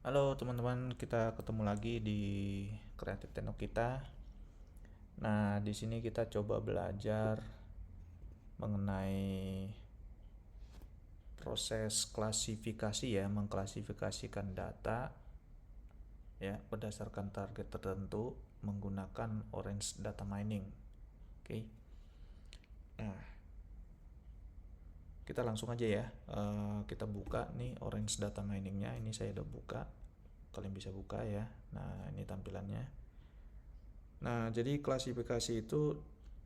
Halo teman-teman, kita ketemu lagi di Kreatif Tenok kita. Nah, di sini kita coba belajar mengenai proses klasifikasi ya, mengklasifikasikan data ya berdasarkan target tertentu menggunakan Orange Data Mining. Oke. Nah, kita langsung aja ya. Kita buka nih Orange Data Miningnya. Ini saya udah buka. Kalian bisa buka ya. Nah, ini tampilannya. Nah, jadi klasifikasi itu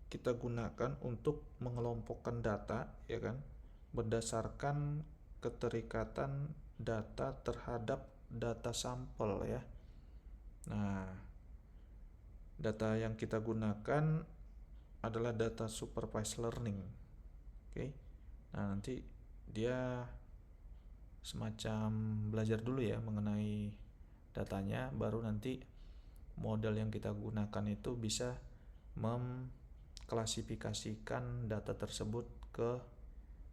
kita gunakan untuk mengelompokkan data, ya kan, berdasarkan keterikatan data terhadap data sampel ya. Nah, data yang kita gunakan adalah data supervised learning. Oke. Nah, nanti dia semacam belajar dulu ya mengenai datanya, baru nanti model yang kita gunakan itu bisa mengklasifikasikan data tersebut ke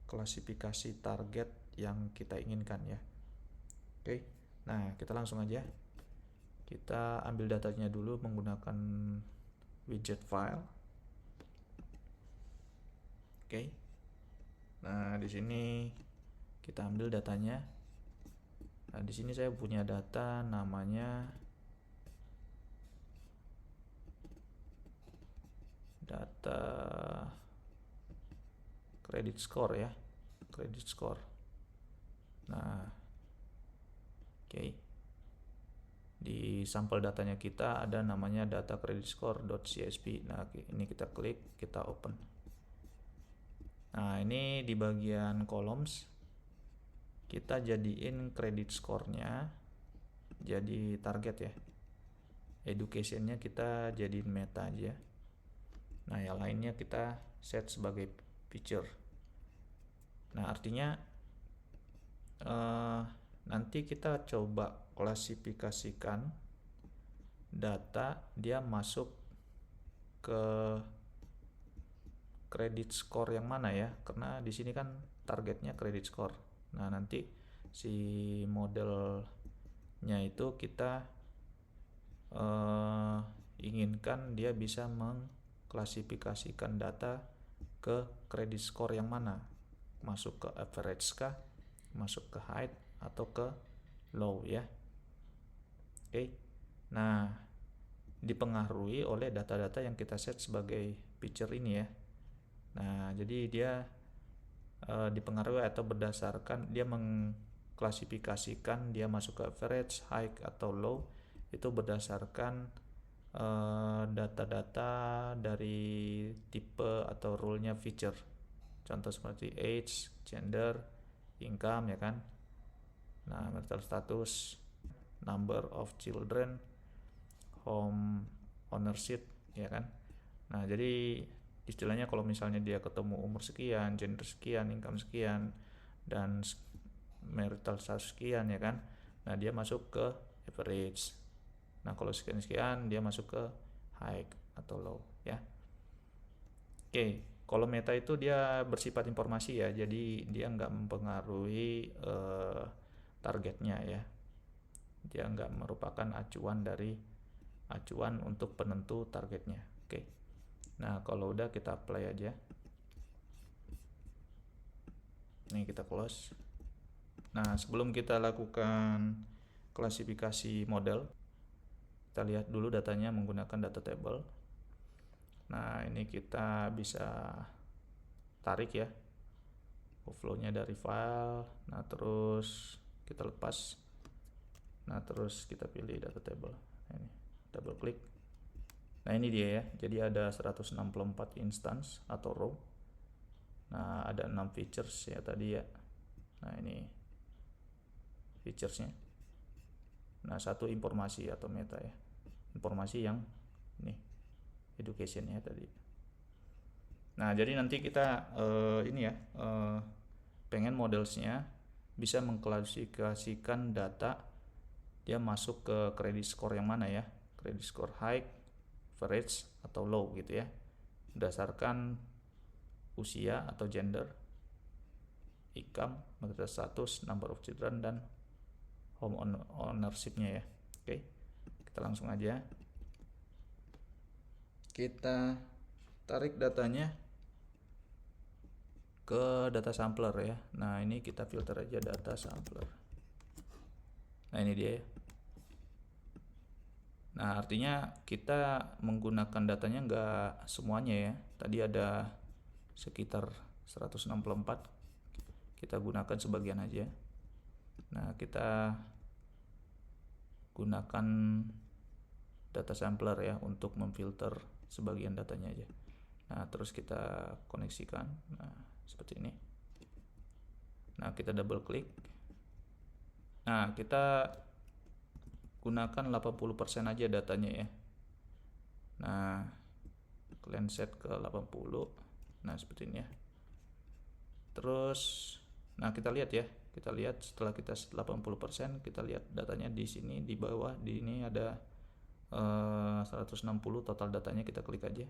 klasifikasi target yang kita inginkan ya. Oke. Nah, kita langsung aja. Kita ambil datanya dulu menggunakan widget file. Oke. Nah, di sini kita ambil datanya. Nah, di sini saya punya data namanya data credit score ya. Credit score. Nah, oke. Di sampel datanya kita ada namanya data credit score.csv. Nah, ini kita klik, kita open. Nah, ini di bagian columns kita jadiin credit score-nya jadi target ya. Education-nya kita jadiin meta aja. Nah, yang lainnya kita set sebagai feature. Nah, artinya nanti kita coba klasifikasikan data dia masuk ke credit score yang mana ya, karena di sini kan targetnya credit score. Nah, nanti si modelnya itu kita inginkan dia bisa mengklasifikasikan data ke credit score yang mana, masuk ke average kah, masuk ke high atau ke low ya. Oke. Nah, dipengaruhi oleh data-data yang kita set sebagai feature ini ya. Nah, jadi dia dipengaruhi atau berdasarkan dia mengklasifikasikan dia masuk ke average, high atau low itu berdasarkan data-data dari tipe atau rule-nya feature. Contoh seperti age, gender, income ya kan. Nah, marital status, number of children, home ownership ya kan. Nah, jadi istilahnya kalau misalnya dia ketemu umur sekian, gender sekian, income sekian, dan marital status sekian ya kan. Nah, dia masuk ke average. Nah, kalau sekian-sekian dia masuk ke high atau low ya. Oke, kalau meta itu dia bersifat informasi ya, jadi dia nggak mempengaruhi targetnya ya. Dia nggak merupakan acuan untuk penentu targetnya. Oke. Nah, kalau udah kita apply aja. Nih kita close. Nah, sebelum kita lakukan klasifikasi model, kita lihat dulu datanya menggunakan data table. Nah, ini kita bisa tarik ya flow-nya dari file. Nah, terus kita lepas. Nah, terus kita pilih data table. Nah, ini double klik. Nah, ini dia ya. Jadi ada 164 instance atau row. Nah, ada 6 features ya tadi ya. Nah, ini featuresnya. Nah, satu informasi atau meta ya. Informasi yang ini educationnya tadi. Nah, jadi nanti kita ini ya pengen modelsnya bisa mengklasifikasikan data dia masuk ke credit score yang mana ya, credit score high, average atau low gitu ya, berdasarkan usia atau gender, income, marital status, number of children, dan ownership-nya ya. Oke, kita langsung aja. Kita tarik datanya ke data sampler ya. Nah, ini kita filter aja data sampler. Nah, ini dia ya. Nah, artinya kita menggunakan datanya nggak semuanya ya. Tadi ada sekitar 164. Kita gunakan sebagian aja. Nah, kita gunakan data sampler ya untuk memfilter sebagian datanya aja. Nah, terus kita koneksikan. Nah, seperti ini. Nah, kita double klik. Nah, kita gunakan 80% aja datanya ya. Nah, kalian set ke 80. Nah, seperti ini ya. Terus, nah kita lihat ya. Kita lihat setelah kita 80%, kita lihat datanya di sini di bawah. Di ini ada 160 total datanya, kita klik aja.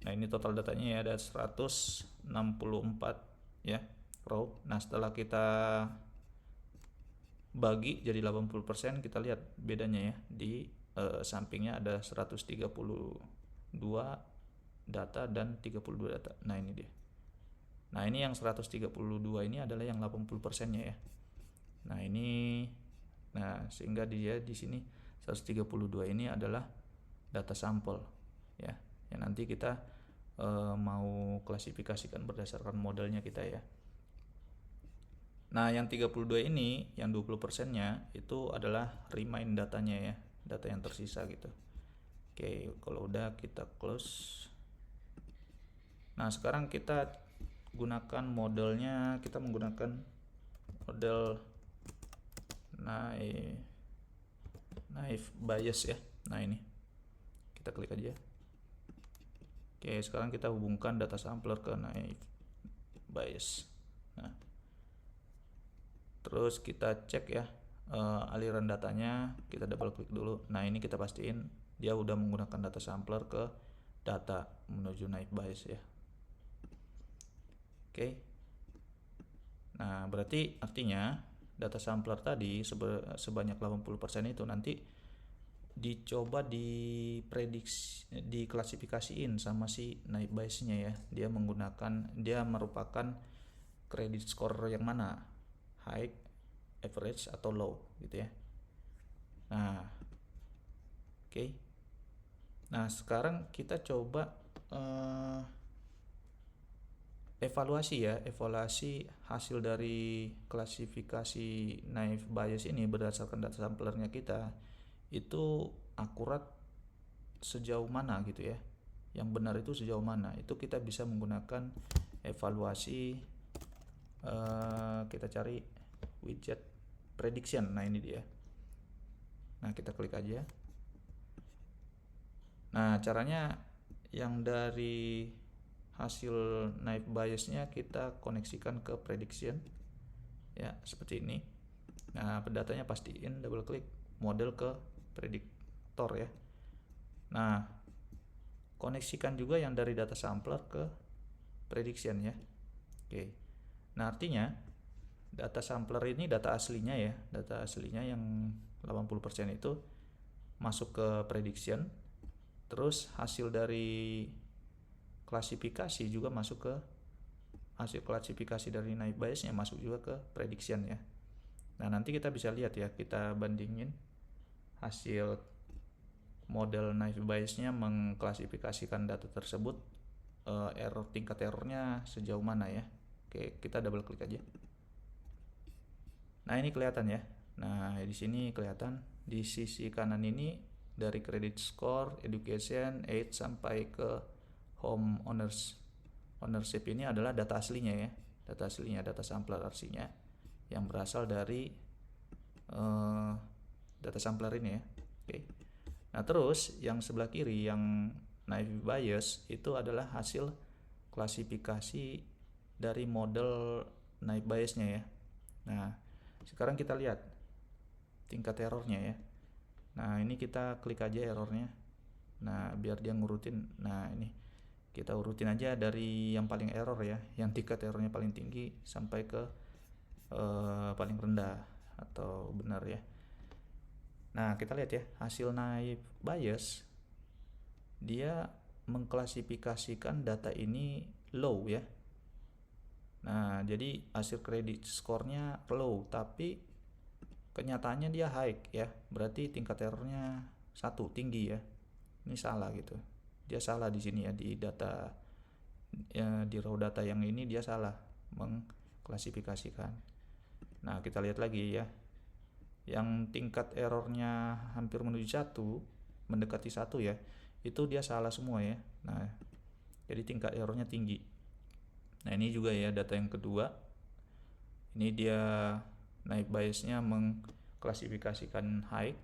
Nah, ini total datanya ya, ada 164 ya row. Nah, setelah kita bagi jadi 80%, kita lihat bedanya ya. Di sampingnya ada 132 data dan 32 data. Nah, ini dia. Nah, ini yang 132 ini adalah yang 80%-nya ya. Nah, ini sehingga dia di sini 132 ini adalah data sampel ya. Yang nanti kita mau klasifikasikan berdasarkan modelnya kita ya. Nah, yang 32 ini, yang 20%-nya itu adalah remain datanya ya, data yang tersisa gitu. Oke, kalau udah kita close. Nah, sekarang kita gunakan modelnya, kita menggunakan model naive Bayes ya. Nah, ini kita klik aja. Oke, sekarang kita hubungkan data sampler ke naive Bayes. Nah, terus kita cek ya aliran datanya, kita double klik dulu. Nah, ini kita pastiin dia udah menggunakan data sampler ke data menuju naive Bayes ya. Oke. Nah, berarti artinya data sampler tadi sebanyak 80% itu nanti dicoba diklasifikasiin sama si naive Bayes-nya ya. Dia merupakan credit score yang mana? High, average atau low gitu ya. Nah, oke. Nah, sekarang kita coba evaluasi hasil dari klasifikasi naive Bayes ini berdasarkan data samplernya kita itu akurat sejauh mana gitu ya. Yang benar itu sejauh mana? Itu kita bisa menggunakan evaluasi, kita cari widget prediction. Nah, ini dia. Nah, kita klik aja. Nah, caranya yang dari hasil naive Bayes-nya kita koneksikan ke prediction ya, seperti ini. Nah, datanya pastiin double klik model ke prediktor ya. Nah, koneksikan juga yang dari data sampler ke prediction ya. Oke. Nah, artinya data sampler ini data aslinya ya, data aslinya yang 80% itu masuk ke prediction. Terus hasil dari klasifikasi juga masuk ke hasil klasifikasi dari naive Bayes-nya masuk juga ke prediction ya. Nah, nanti kita bisa lihat ya, kita bandingin hasil model naive Bayes-nya mengklasifikasikan data tersebut, tingkat errornya sejauh mana ya. Oke, kita double klik aja. Nah, ini kelihatan ya. Nah, di sini kelihatan di sisi kanan ini dari credit score, education, age sampai ke home ownership ini adalah data aslinya ya. Data aslinya, data sampler artinya yang berasal dari data sampler ini ya. Oke. Nah, terus yang sebelah kiri yang naive Bayes itu adalah hasil klasifikasi dari model naive Bayes-nya ya. Nah, sekarang kita lihat tingkat errornya ya. Nah, ini kita klik aja errornya. Nah, biar dia ngurutin. Nah, ini kita urutin aja dari yang paling error ya, yang tingkat errornya paling tinggi sampai ke paling rendah. atau benar ya. Nah, kita lihat ya, hasil naive Bayes dia mengklasifikasikan data ini low ya. Nah, jadi hasil kredit skornya low, tapi kenyataannya dia high ya. Berarti tingkat errornya 1, tinggi ya. Ini salah gitu. Dia salah di sini ya, di data ya, di raw data yang ini dia salah mengklasifikasikan. Nah, kita lihat lagi ya. Yang tingkat errornya hampir menuju 1, mendekati 1 ya. Itu dia salah semua ya. Nah, jadi tingkat errornya tinggi. Nah, ini juga ya data yang kedua. Ini dia naik biasnya mengklasifikasikan high.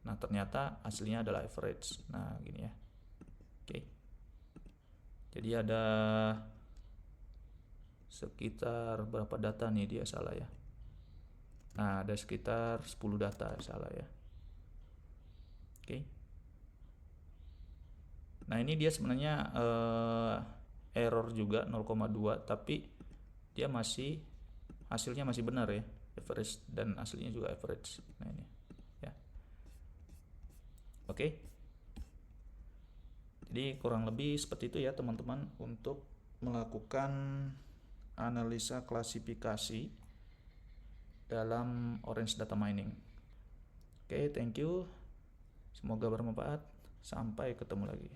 Nah, ternyata aslinya adalah average. Nah, gini ya. Oke. Jadi ada sekitar berapa data nih dia salah ya. Nah, ada sekitar 10 data salah ya. Oke. Nah, ini dia sebenarnya error juga 0,2, tapi dia masih hasilnya masih benar ya, average, dan aslinya juga average. Nah, ini ya. Oke. Jadi kurang lebih seperti itu ya teman-teman untuk melakukan analisa klasifikasi dalam Orange Data Mining. Oke, thank you. Semoga bermanfaat. Sampai ketemu lagi.